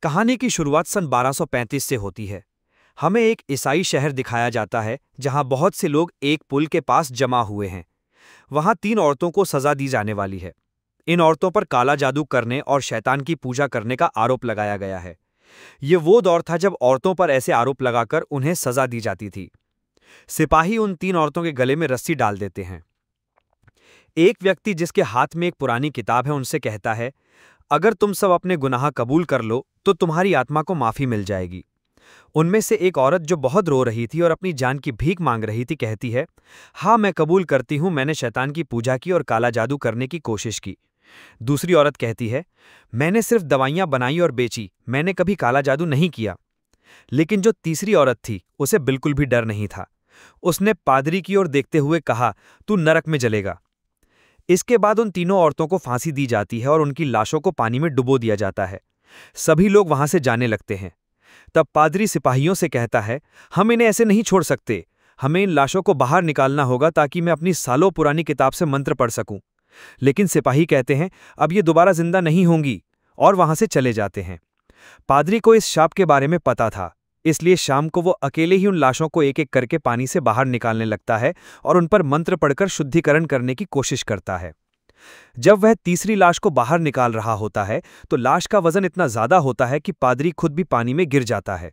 कहानी की शुरुआत सन 1235 से होती है। हमें एक ईसाई शहर दिखाया जाता है जहां बहुत से लोग एक पुल के पास जमा हुए हैं। वहां 3 औरतों को सजा दी जाने वाली है। इन औरतों पर काला जादू करने और शैतान की पूजा करने का आरोप लगाया गया है। ये वो दौर था जब औरतों पर ऐसे आरोप लगाकर उन्हें सजा दी जाती थी। सिपाही उन 3 औरतों के गले में रस्सी डाल देते हैं। एक व्यक्ति जिसके हाथ में एक पुरानी किताब है उनसे कहता है, अगर तुम सब अपने गुनाह कबूल कर लो तो तुम्हारी आत्मा को माफी मिल जाएगी। उनमें से एक औरत जो बहुत रो रही थी और अपनी जान की भीख मांग रही थी कहती है, हाँ मैं कबूल करती हूं, मैंने शैतान की पूजा की और काला जादू करने की कोशिश की। दूसरी औरत कहती है, मैंने सिर्फ दवाइयां बनाई और बेची, मैंने कभी काला जादू नहीं किया। लेकिन जो तीसरी औरत थी उसे बिल्कुल भी डर नहीं था। उसने पादरी की ओर देखते हुए कहा, तू नरक में जलेगा। इसके बाद उन 3 औरतों को फांसी दी जाती है और उनकी लाशों को पानी में डुबो दिया जाता है। सभी लोग वहां से जाने लगते हैं। तब पादरी सिपाहियों से कहता है, हम इन्हें ऐसे नहीं छोड़ सकते, हमें इन लाशों को बाहर निकालना होगा ताकि मैं अपनी सालों पुरानी किताब से मंत्र पढ़ सकूं। लेकिन सिपाही कहते हैं, अब ये दोबारा जिंदा नहीं होंगी, और वहां से चले जाते हैं। पादरी को इस शाप के बारे में पता था, इसलिए शाम को वो अकेले ही उन लाशों को एक एक करके पानी से बाहर निकालने लगता है और उन पर मंत्र पढ़कर शुद्धिकरण करने की कोशिश करता है। जब वह तीसरी लाश को बाहर निकाल रहा होता है तो लाश का वजन इतना ज्यादा होता है कि पादरी खुद भी पानी में गिर जाता है।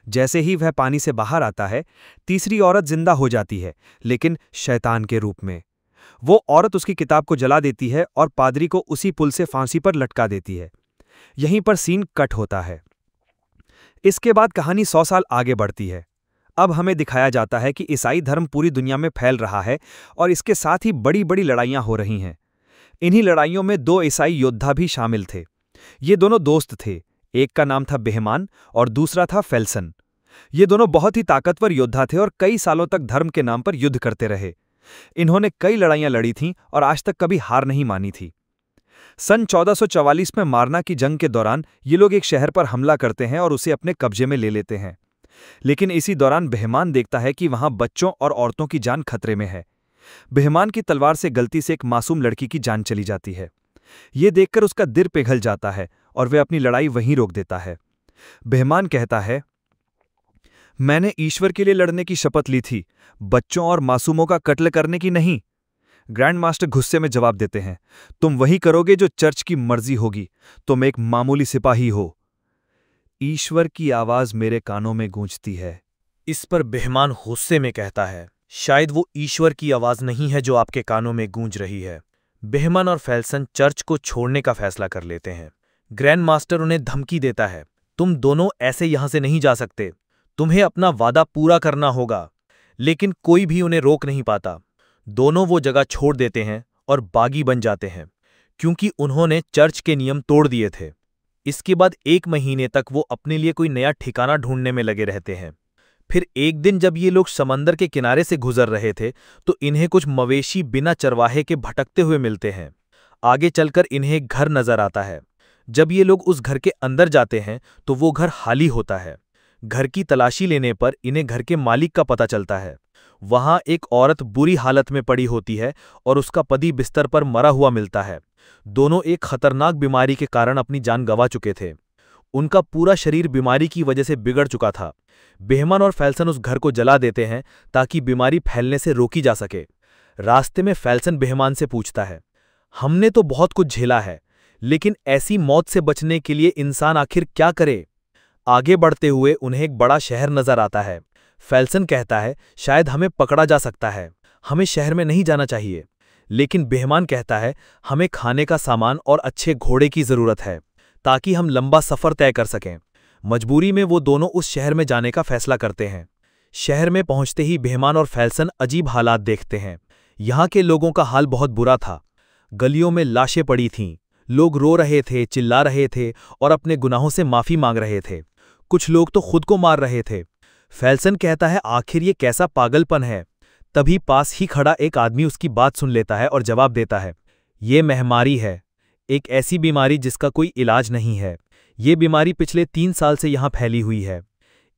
जैसे ही वह पानी से बाहर आता है, तीसरी औरत जिंदा हो जाती है, लेकिन शैतान के रूप में। वो औरत उसकी किताब को जला देती है और पादरी को उसी पुल से फांसी पर लटका देती है। यहीं पर सीन कट होता है। इसके बाद कहानी 100 साल आगे बढ़ती है। अब हमें दिखाया जाता है कि ईसाई धर्म पूरी दुनिया में फैल रहा है और इसके साथ ही बड़ी बड़ी लड़ाइयां हो रही हैं। इन्हीं लड़ाइयों में 2 ईसाई योद्धा भी शामिल थे। ये दोनों दोस्त थे, एक का नाम था बेहमान और दूसरा था फेल्सन। ये दोनों बहुत ही ताकतवर योद्धा थे और कई सालों तक धर्म के नाम पर युद्ध करते रहे। इन्होंने कई लड़ाइयां लड़ी थीं और आज तक कभी हार नहीं मानी थी। सन 1444 में मारना की जंग के दौरान ये लोग एक शहर पर हमला करते हैं और उसे अपने कब्जे में ले लेते हैं। लेकिन इसी दौरान बेहमान देखता है कि वहां बच्चों और औरतों की जान खतरे में है। बेहमान की तलवार से गलती से एक मासूम लड़की की जान चली जाती है। ये देखकर उसका दिल पिघल जाता है और वह अपनी लड़ाई वहीं रोक देता है। बेहमान कहता है, मैंने ईश्वर के लिए लड़ने की शपथ ली थी, बच्चों और मासूमों का कत्ल करने की नहीं। ग्रैंड मास्टर गुस्से में जवाब देते हैं, तुम वही करोगे जो चर्च की मर्जी होगी, तुम एक मामूली सिपाही हो। ईश्वर की आवाज मेरे कानों में गूंजती है। इस पर बेहमान गुस्से में कहता है, शायद वो ईश्वर की आवाज नहीं है जो आपके कानों में गूंज रही है। बेहमान और फेल्सन चर्च को छोड़ने का फैसला कर लेते हैं। ग्रैंड मास्टर उन्हें धमकी देता है, तुम दोनों ऐसे यहां से नहीं जा सकते, तुम्हें अपना वादा पूरा करना होगा। लेकिन कोई भी उन्हें रोक नहीं पाता। दोनों वो जगह छोड़ देते हैं और बागी बन जाते हैं, क्योंकि उन्होंने चर्च के नियम तोड़ दिए थे। इसके बाद 1 महीने तक वो अपने लिए कोई नया ठिकाना ढूंढने में लगे रहते हैं। फिर एक दिन जब ये लोग समंदर के किनारे से गुजर रहे थे तो इन्हें कुछ मवेशी बिना चरवाहे के भटकते हुए मिलते हैं। आगे चलकर इन्हें एक घर नजर आता है। जब ये लोग उस घर के अंदर जाते हैं तो वो घर खाली होता है। घर की तलाशी लेने पर इन्हें घर के मालिक का पता चलता है। वहां एक औरत बुरी हालत में पड़ी होती है और उसका पति बिस्तर पर मरा हुआ मिलता है। दोनों एक खतरनाक बीमारी के कारण अपनी जान गंवा चुके थे। उनका पूरा शरीर बीमारी की वजह से बिगड़ चुका था। बेहमान और फेल्सन उस घर को जला देते हैं ताकि बीमारी फैलने से रोकी जा सके। रास्ते में फेल्सन बेहमान से पूछता है, हमने तो बहुत कुछ झेला है, लेकिन ऐसी मौत से बचने के लिए इंसान आखिर क्या करे? आगे बढ़ते हुए उन्हें एक बड़ा शहर नजर आता है। फेल्सन कहता है, शायद हमें पकड़ा जा सकता है, हमें शहर में नहीं जाना चाहिए। लेकिन बेहमान कहता है, हमें खाने का सामान और अच्छे घोड़े की जरूरत है ताकि हम लंबा सफर तय कर सकें। मजबूरी में वो दोनों उस शहर में जाने का फैसला करते हैं। शहर में पहुंचते ही बेहमान और फेल्सन अजीब हालात देखते हैं। यहाँ के लोगों का हाल बहुत बुरा था। गलियों में लाशें पड़ी थीं, लोग रो रहे थे, चिल्ला रहे थे और अपने गुनाहों से माफी मांग रहे थे। कुछ लोग तो खुद को मार रहे थे। फेल्सन कहता है, आखिर ये कैसा पागलपन है? तभी पास ही खड़ा एक आदमी उसकी बात सुन लेता है और जवाब देता है, ये महामारी है, एक ऐसी बीमारी जिसका कोई इलाज नहीं है। ये बीमारी पिछले 3 साल से यहाँ फैली हुई है।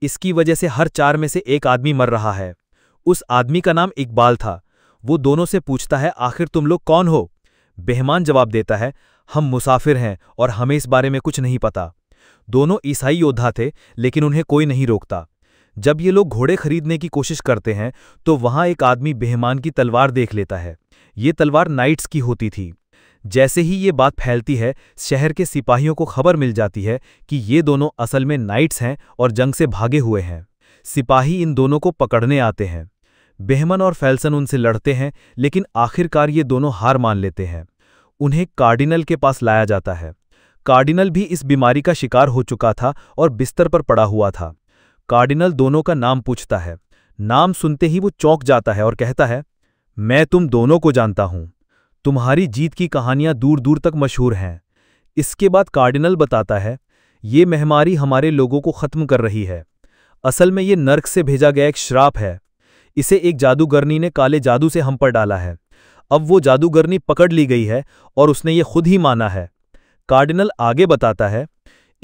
इसकी वजह से हर 4 में से 1 आदमी मर रहा है। उस आदमी का नाम इकबाल था। वो दोनों से पूछता है, आखिर तुम लोग कौन हो? बेहमान जवाब देता है, हम मुसाफिर हैं और हमें इस बारे में कुछ नहीं पता। दोनों ईसाई योद्धा थे, लेकिन उन्हें कोई नहीं रोकता। जब ये लोग घोड़े खरीदने की कोशिश करते हैं तो वहां एक आदमी बेहमान की तलवार देख लेता है। ये तलवार नाइट्स की होती थी। जैसे ही ये बात फैलती है, शहर के सिपाहियों को खबर मिल जाती है कि ये दोनों असल में नाइट्स हैं और जंग से भागे हुए हैं। सिपाही इन दोनों को पकड़ने आते हैं। बेहमन और फेल्सन उनसे लड़ते हैं, लेकिन आखिरकार ये दोनों हार मान लेते हैं। उन्हें कार्डिनल के पास लाया जाता है। कार्डिनल भी इस बीमारी का शिकार हो चुका था और बिस्तर पर पड़ा हुआ था। कार्डिनल दोनों का नाम पूछता है। नाम सुनते ही वो चौंक जाता है और कहता है, मैं तुम दोनों को जानता हूं। तुम्हारी जीत की कहानियां दूर दूर तक मशहूर हैं। इसके बाद कार्डिनल बताता है, ये महामारी हमारे लोगों को खत्म कर रही है। असल में ये नर्क से भेजा गया एक श्राप है। इसे एक जादूगरनी ने काले जादू से हम पर डाला है। अब वो जादूगरनी पकड़ ली गई है और उसने ये खुद ही माना है। कार्डिनल आगे बताता है,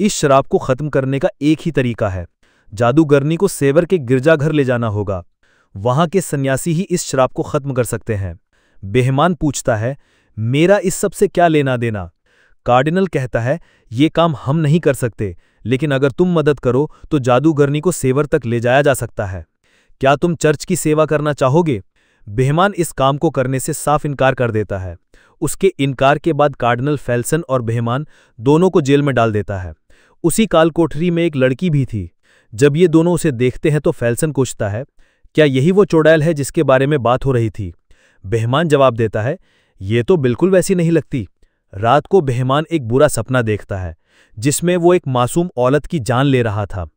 इस श्राप को खत्म करने का एक ही तरीका है। जादूगरनी को सेवर के गिरजाघर ले जाना होगा। वहां के सन्यासी ही इस श्राप को खत्म कर सकते हैं। बेहमान पूछता है, मेरा इस सब से क्या लेना देना? कार्डिनल कहता है, ये काम हम नहीं कर सकते, लेकिन अगर तुम मदद करो तो जादूगरनी को सेवर तक ले जाया जा सकता है। क्या तुम चर्च की सेवा करना चाहोगे? बेहमान इस काम को करने से साफ इनकार कर देता है। उसके इनकार के बाद कार्डिनल फेल्सन और बेहमान दोनों को जेल में डाल देता है। उसी कालकोठरी में एक लड़की भी थी। जब ये दोनों उसे देखते हैं तो फेल्सन पूछता है, क्या यही वो चुड़ैल है जिसके बारे में बात हो रही थी? बेहमान जवाब देता है, ये तो बिल्कुल वैसी नहीं लगती। रात को बेहमान एक बुरा सपना देखता है जिसमें वो एक मासूम औरत की जान ले रहा था।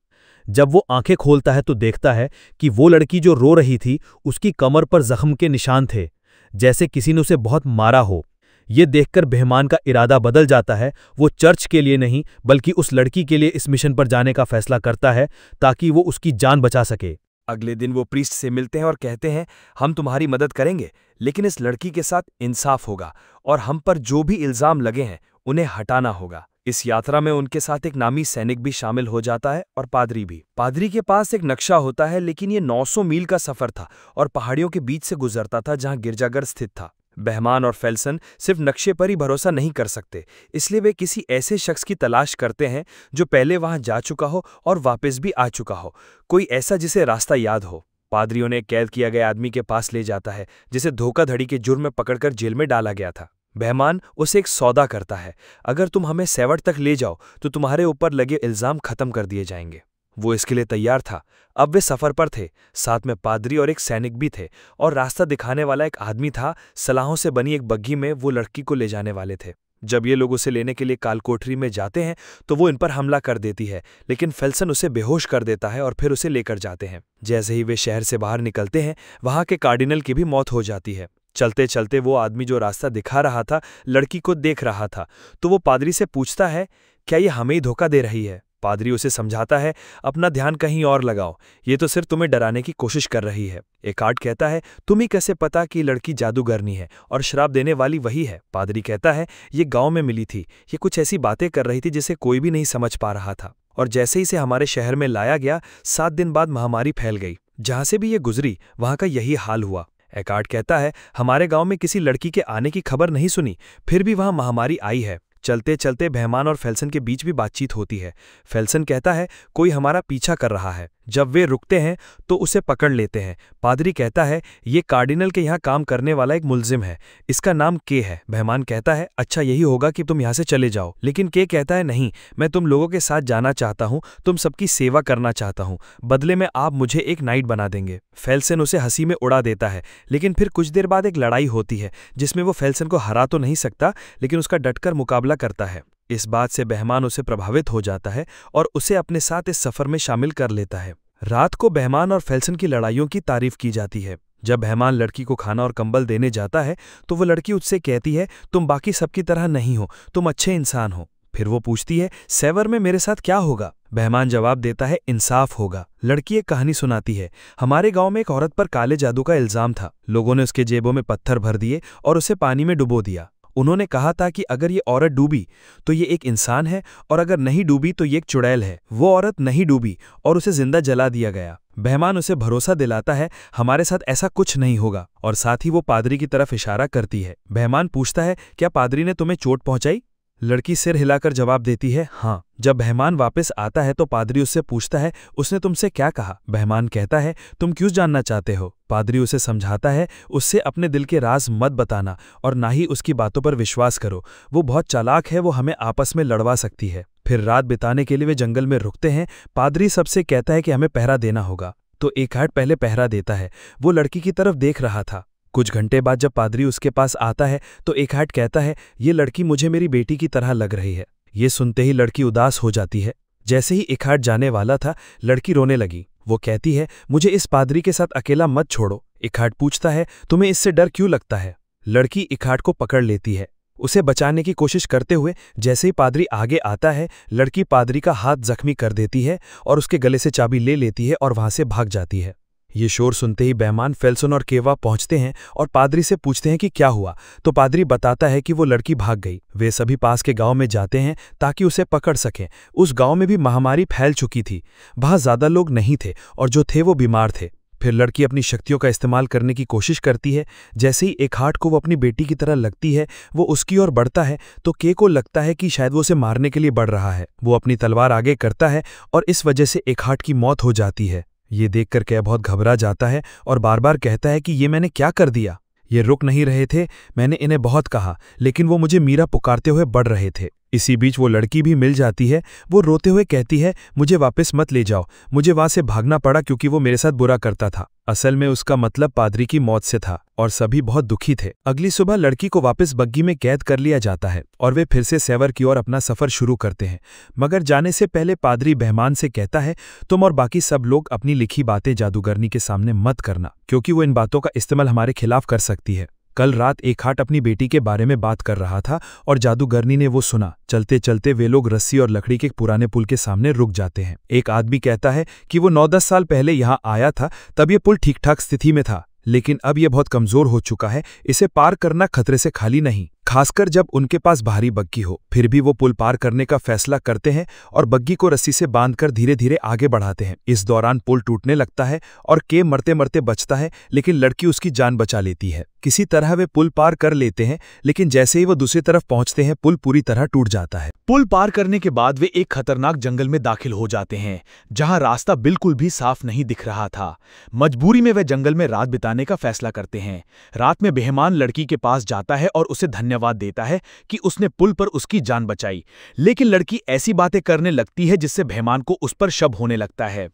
जब वो आंखें खोलता है तो देखता है कि वो लड़की जो रो रही थी उसकी कमर पर जख्म के निशान थे, जैसे किसी ने उसे बहुत मारा हो। ये देखकर बेहमान का इरादा बदल जाता है। वो चर्च के लिए नहीं बल्कि उस लड़की के लिए इस मिशन पर जाने का फैसला करता है ताकि वो उसकी जान बचा सके। अगले दिन वो प्रीस्ट से मिलते हैं और कहते हैं, हम तुम्हारी मदद करेंगे, लेकिन इस लड़की के साथ इंसाफ होगा और हम पर जो भी इल्जाम लगे हैं उन्हें हटाना होगा। इस यात्रा में उनके साथ एक नामी सैनिक भी शामिल हो जाता है और पादरी भी। पादरी के पास एक नक्शा होता है, लेकिन ये 900 मील का सफर था और पहाड़ियों के बीच से गुजरता था जहां गिरजाघर स्थित था। बेहमान और फेल्सन सिर्फ नक्शे पर ही भरोसा नहीं कर सकते, इसलिए वे किसी ऐसे शख्स की तलाश करते हैं जो पहले वहां जा चुका हो और वापस भी आ चुका हो, कोई ऐसा जिसे रास्ता याद हो। पादरियों ने कैद किया गया आदमी के पास ले जाता है जिसे धोखाधड़ी के जुर्म में पकड़कर जेल में डाला गया था। बेहमान उसे एक सौदा करता है, अगर तुम हमें सेवर तक ले जाओ तो तुम्हारे ऊपर लगे इल्जाम खत्म कर दिए जाएंगे। वो इसके लिए तैयार था। अब वे सफर पर थे, साथ में पादरी और एक सैनिक भी थे और रास्ता दिखाने वाला एक आदमी था। सलाहों से बनी एक बग्घी में वो लड़की को ले जाने वाले थे। जब ये लोग उसे लेने के लिए कालकोठरी में जाते हैं तो वो इन पर हमला कर देती है, लेकिन फेल्सन उसे बेहोश कर देता है और फिर उसे लेकर जाते हैं। जैसे ही वे शहर से बाहर निकलते हैं, वहां के कार्डिनल की भी मौत हो जाती है। चलते चलते वो आदमी जो रास्ता दिखा रहा था लड़की को देख रहा था, तो वो पादरी से पूछता है, क्या ये हमें ही धोखा दे रही है? पादरी उसे समझाता है, अपना ध्यान कहीं और लगाओ, ये तो सिर्फ तुम्हें डराने की कोशिश कर रही है। एकार्ड कहता है, तुम ही कैसे पता कि लड़की जादूगरनी है और श्राप देने वाली वही है? पादरी कहता है, ये गांव में मिली थी, ये कुछ ऐसी बातें कर रही थी जिसे कोई भी नहीं समझ पा रहा था, और जैसे ही इसे हमारे शहर में लाया गया 7 दिन बाद महामारी फैल गई। जहां से भी ये गुजरी वहां का यही हाल हुआ। एकार्ड कहता है, हमारे गांव में किसी लड़की के आने की खबर नहीं सुनी, फिर भी वहां महामारी आई है। चलते चलते बेहमान और फेल्सन के बीच भी बातचीत होती है। फेल्सन कहता है, कोई हमारा पीछा कर रहा है। जब वे रुकते हैं तो उसे पकड़ लेते हैं। पादरी कहता है, ये कार्डिनल के यहाँ काम करने वाला एक मुल्जिम है, इसका नाम के है। बेहमान कहता है, अच्छा यही होगा कि तुम यहाँ से चले जाओ, लेकिन के कहता है, नहीं, मैं तुम लोगों के साथ जाना चाहता हूँ, तुम सबकी सेवा करना चाहता हूँ, बदले में आप मुझे एक नाइट बना देंगे। फेल्सन उसे हंसी में उड़ा देता है, लेकिन फिर कुछ देर बाद एक लड़ाई होती है जिसमें वो फेल्सन को हरा तो नहीं सकता, लेकिन उसका डटकर मुकाबला करता है। इस बात से बेहमान उसे प्रभावित हो जाता है और उसे अपने साथ इस सफर में शामिल कर लेता है। रात को बेहमान और फेल्सन की लड़ाइयों की तारीफ की जाती है। जब बेहमान लड़की को खाना और कंबल देने जाता है तो वो लड़की उससे कहती है, तुम बाकी सबकी तरह नहीं हो, तुम अच्छे इंसान हो। फिर वो पूछती है, सेवर में मेरे साथ क्या होगा? बेहमान जवाब देता है, इंसाफ होगा। लड़की एक कहानी सुनाती है, हमारे गांव में एक औरत पर काले जादू का इल्जाम था। लोगों ने उसके जेबों में पत्थर भर दिए और उसे पानी में डुबो दिया। उन्होंने कहा था कि अगर ये औरत डूबी तो ये एक इंसान है और अगर नहीं डूबी तो ये एक चुड़ैल है। वो औरत नहीं डूबी और उसे जिंदा जला दिया गया। बेहमान उसे भरोसा दिलाता है, हमारे साथ ऐसा कुछ नहीं होगा, और साथ ही वो पादरी की तरफ इशारा करती है। बेहमान पूछता है, क्या पादरी ने तुम्हें चोट पहुंचाई? लड़की सिर हिलाकर जवाब देती है, हाँ। जब बहमान वापस आता है तो पादरी उससे पूछता है, उसने तुमसे क्या कहा? बहमान कहता है, तुम क्यों जानना चाहते हो? पादरी उसे समझाता है, उससे अपने दिल के राज मत बताना और ना ही उसकी बातों पर विश्वास करो। वो बहुत चालाक है, वो हमें आपस में लड़वा सकती है। फिर रात बिताने के लिए वे जंगल में रुकते हैं। पादरी सबसे कहता है कि हमें पहरा देना होगा, तो एकहाट पहले पहरा देता है। वो लड़की की तरफ देख रहा था। कुछ घंटे बाद जब पादरी उसके पास आता है तो एकहाट कहता है, ये लड़की मुझे मेरी बेटी की तरह लग रही है। ये सुनते ही लड़की उदास हो जाती है। जैसे ही एकहाट जाने वाला था, लड़की रोने लगी। वो कहती है, मुझे इस पादरी के साथ अकेला मत छोड़ो। एकहाट पूछता है, तुम्हें इससे डर क्यों लगता है? लड़की एकहाट को पकड़ लेती है, उसे बचाने की कोशिश करते हुए। जैसे ही पादरी आगे आता है, लड़की पादरी का हाथ जख्मी कर देती है और उसके गले से चाबी ले लेती है और वहां से भाग जाती है। ये शोर सुनते ही बहमान, फेल्सन और केवा पहुंचते हैं और पादरी से पूछते हैं कि क्या हुआ। तो पादरी बताता है कि वो लड़की भाग गई। वे सभी पास के गांव में जाते हैं ताकि उसे पकड़ सकें। उस गांव में भी महामारी फैल चुकी थी। वहां ज्यादा लोग नहीं थे और जो थे वो बीमार थे। फिर लड़की अपनी शक्तियों का इस्तेमाल करने की कोशिश करती है। जैसे ही एकहाट को वो अपनी बेटी की तरह लगती है, वो उसकी ओर बढ़ता है तो के को लगता है कि शायद वो उसे मारने के लिए बढ़ रहा है। वो अपनी तलवार आगे करता है और इस वजह से एकहाट की मौत हो जाती है। ये देखकर के बहुत घबरा जाता है और बार बार कहता है कि ये मैंने क्या कर दिया। ये रुक नहीं रहे थे, मैंने इन्हें बहुत कहा, लेकिन वो मुझे मीरा पुकारते हुए बढ़ रहे थे। इसी बीच वो लड़की भी मिल जाती है। वो रोते हुए कहती है, मुझे वापस मत ले जाओ, मुझे वहां से भागना पड़ा क्योंकि वो मेरे साथ बुरा करता था। असल में उसका मतलब पादरी की मौत से था और सभी बहुत दुखी थे। अगली सुबह लड़की को वापस बग्गी में कैद कर लिया जाता है और वे फिर से सेवर की ओर अपना सफर शुरू करते हैं। मगर जाने से पहले पादरी बहमान से कहता है, तुम और बाकी सब लोग अपनी लिखी बातें जादूगरनी के सामने मत करना, क्योंकि वो इन बातों का इस्तेमाल हमारे खिलाफ कर सकती है। कल रात एकहाट अपनी बेटी के बारे में बात कर रहा था और जादूगरनी ने वो सुना। चलते चलते वे लोग रस्सी और लकड़ी के पुराने पुल के सामने रुक जाते हैं। एक आदमी कहता है कि वो 9-10 साल पहले यहाँ आया था, तब ये पुल ठीक ठाक स्थिति में था, लेकिन अब यह बहुत कमजोर हो चुका है। इसे पार करना खतरे से खाली नहीं, खासकर जब उनके पास भारी बग्गी हो। फिर भी वो पुल पार करने का फैसला करते हैं और बग्गी को रस्सी से बांधकर धीरे धीरे आगे बढ़ाते हैं। इस दौरान पुल टूटने लगता है और के मरते मरते बचता है, लेकिन लड़की उसकी जान बचा लेती है। किसी तरह वे पुल पार कर लेते हैं, लेकिन जैसे ही वो दूसरी तरफ पहुंचते हैं, पुल पूरी तरह टूट जाता है। पुल पार करने के बाद वे एक खतरनाक जंगल में दाखिल हो जाते हैं, जहां रास्ता बिल्कुल भी साफ नहीं दिख रहा था। मजबूरी में वे जंगल में रात बिताने का फैसला करते हैं। रात में बेहमान लड़की के पास जाता है और उसे धन्यवाद देता है कि उसने पुल पर उसकी जान बचाई, लेकिन लड़की ऐसी बातें करने लगती है जिससे बेहमान को उस पर शक होने लगता है।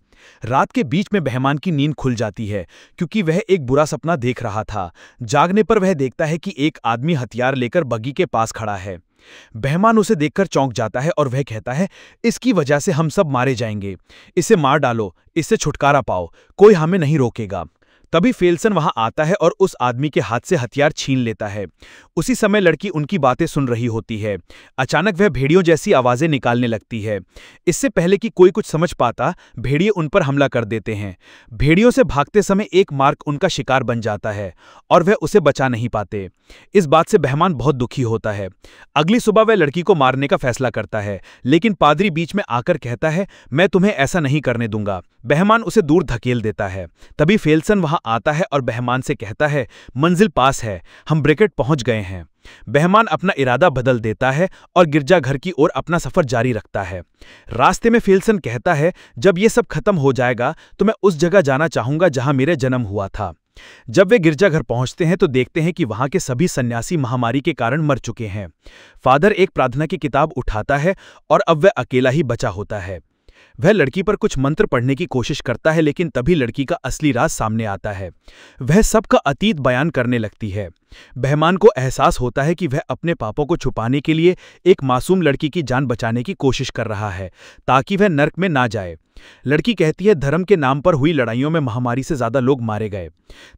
रात के बीच में बेहमान की नींद खुल जाती है क्योंकि वह एक बुरा सपना देख रहा था। जागने पर वह देखता है कि एक आदमी हथियार लेकर बग्गी के पास खड़ा है। बेहमान उसे देखकर चौंक जाता है और वह कहता है, इसकी वजह से हम सब मारे जाएंगे, इसे मार डालो, इससे छुटकारा पाओ, कोई हमें नहीं रोकेगा। तभी फेल्सन वहां आता है और उस आदमी के हाथ से हथियार छीन लेता है। उसी समय लड़की उनकी बातें सुन रही होती है। अचानक वह भेड़ियों जैसी आवाजें निकालने लगती है। इससे पहले कि कोई कुछ समझ पाता, भेड़िए उन पर हमला कर देते हैं। भेड़ियों से भागते समय एक मार्क उनका शिकार बन जाता है और वह उसे बचा नहीं पाते। इस बात से बेहमान बहुत दुखी होता है। अगली सुबह वह लड़की को मारने का फैसला करता है, लेकिन पादरी बीच में आकर कहता है, मैं तुम्हें ऐसा नहीं करने दूंगा। बेहमान उसे दूर धकेल देता है। तभी फेल्सन वहां आता है और बेहमान से कहता है, मंजिल पास है, हम ब्रिकेट पहुंच गए हैं। बेहमान अपना इरादा बदल देता है और गिरजाघर की ओर अपना सफर जारी रखता है। रास्ते में फेल्सन कहता है, जब ये सब खत्म हो जाएगा तो मैं उस जगह जाना चाहूंगा जहां मेरे जन्म हुआ था। जब वे गिरजाघर पहुंचते हैं तो देखते हैं कि वहां के सभी सन्यासी महामारी के कारण मर चुके हैं। फादर एक प्रार्थना की किताब उठाता है और अब वह अकेला ही बचा होता है। वह लड़की पर कुछ मंत्र पढ़ने की कोशिश करता है, लेकिन तभी लड़की का असली राज सामने आता है। वह सबका अतीत बयान करने लगती है। बेहमान को एहसास होता है कि वह अपने पापों को छुपाने के लिए एक मासूम लड़की की जान बचाने की कोशिश कर रहा है ताकि वह नर्क में ना जाए। लड़की कहती है, धर्म के नाम पर हुई लड़ाइयों में महामारी से ज्यादा लोग मारे गए।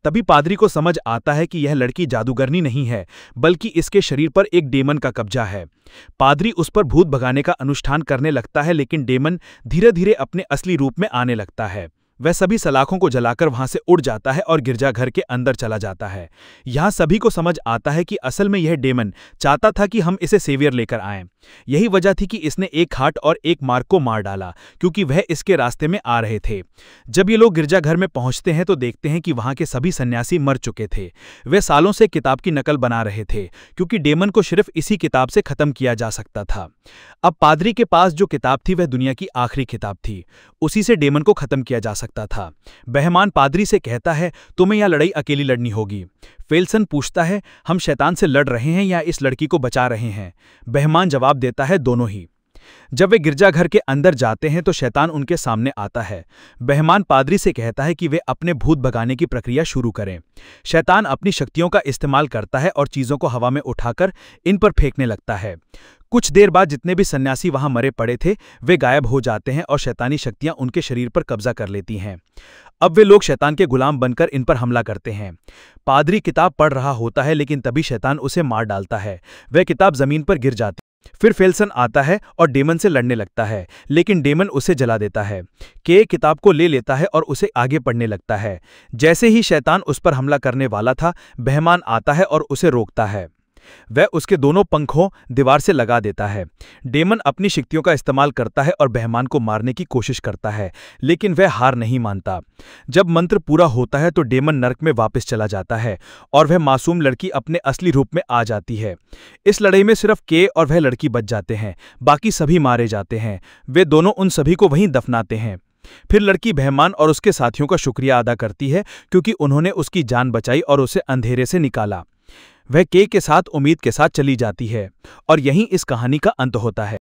तभी पादरी को समझ आता है कि यह लड़की जादूगरनी नहीं है, बल्कि इसके शरीर पर एक डेमन का कब्जा है। पादरी उस पर भूत भगाने का अनुष्ठान करने लगता है, लेकिन डेमन धीरे धीरे अपने असली रूप में आने लगता है। वह सभी सलाखों को जलाकर वहां से उड़ जाता है और गिरजाघर के अंदर चला जाता है। यहां सभी को समझ आता है कि असल में यह डेमन चाहता था कि हम इसे सेवियर लेकर आएं। यही वजह थी कि इसने एक हार्ट और एक मार्क को मार डाला, क्योंकि वह इसके रास्ते में आ रहे थे। जब ये लोग गिरजाघर में पहुंचते हैं तो देखते हैं कि वहां के सभी सन्यासी मर चुके थे। वे सालों से किताब की नकल बना रहे थे, क्योंकि डेमन को सिर्फ इसी किताब से खत्म किया जा सकता था। अब पादरी के पास जो किताब थी वह दुनिया की आखिरी किताब थी, उसी से डेमन को खत्म किया जा सकता था। बेहमान पादरी से कहता है, तुम्हें यह लड़ाई अकेली लड़नी होगी। फेल्सन पूछता है, हम शैतान से लड़ रहे हैं या इस लड़की को बचा रहे हैं? बेहमान जवाब देता है, दोनों ही। जब वे गिरजाघर के अंदर जाते हैं तो शैतान उनके सामने आता है। बेहमान पादरी से कहता है कि वे अपने भूत भगाने की प्रक्रिया शुरू करें। शैतान अपनी शक्तियों का इस्तेमाल करता है और चीजों को हवा में उठाकर इन पर फेंकने लगता है। कुछ देर बाद जितने भी सन्यासी वहां मरे पड़े थे वे गायब हो जाते हैं और शैतानी शक्तियां उनके शरीर पर कब्जा कर लेती हैं। अब वे लोग शैतान के गुलाम बनकर इन पर हमला करते हैं। पादरी किताब पढ़ रहा होता है, लेकिन तभी शैतान उसे मार डालता है। वह किताब जमीन पर गिर जाती। फिर फेल्सन आता है और डेमन से लड़ने लगता है, लेकिन डेमन उसे जला देता है। के किताब को ले लेता है और उसे आगे पढ़ने लगता है। जैसे ही शैतान उस पर हमला करने वाला था, बेहमान आता है और उसे रोकता है। वह उसके दोनों पंखों दीवार से लगा देता है। डेमन अपनी शक्तियों का इस्तेमाल करता है और बेहमान को मारने की कोशिश करता है, लेकिन वह हार नहीं मानता। जब मंत्र पूरा होता है तो डेमन नर्क में वापस चला जाता है और वह मासूम लड़की अपने असली रूप में आ जाती है। इस लड़ाई में सिर्फ के और वह लड़की बच जाते हैं, बाकी सभी मारे जाते हैं। वे दोनों उन सभी को वहीं दफनाते हैं। फिर लड़की बेहमान और उसके साथियों का शुक्रिया अदा करती है, क्योंकि उन्होंने उसकी जान बचाई और उसे अंधेरे से निकाला। वह के साथ उम्मीद के साथ चली जाती है और यहीं इस कहानी का अंत होता है।